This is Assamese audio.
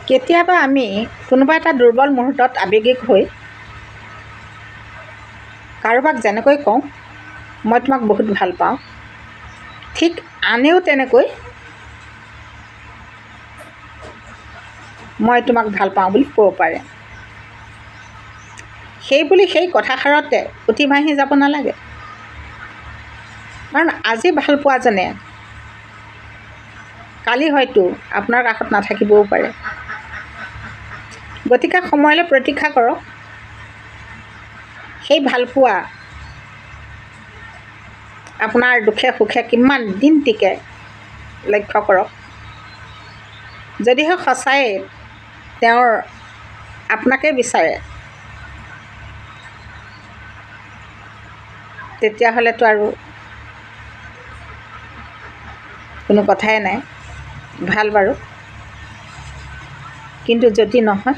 কেতিয়াবা আমি কোনোবা এটা দুৰ্বল মুহূৰ্তত আৱেগিক হৈ কাৰোবাক যেনেকৈ কওঁ মই তোমাক বহুত ভাল পাওঁ, ঠিক আনেও তেনেকৈ মই তোমাক ভাল পাওঁ বুলি ক'ব পাৰে। সেইবুলি সেই কথাষাৰতে উঠি ভাঁহি যাব নালাগে, কাৰণ আজি ভাল পোৱাজনে কালি হয়তো আপোনাৰ কাষত নাথাকিবও পাৰে। গতিকে সময়লৈ প্ৰতীক্ষা কৰক। সেই ভালপোৱা আপোনাৰ দুখে সুখে কিমান দিন টিকে লক্ষ্য কৰক। যদিহে সঁচাই তেওঁৰ আপোনাকে বিচাৰে তেতিয়াহ'লেতো আৰু কোনো কথাই নাই, ভাল বাৰু। কিন্তু যদি নহয়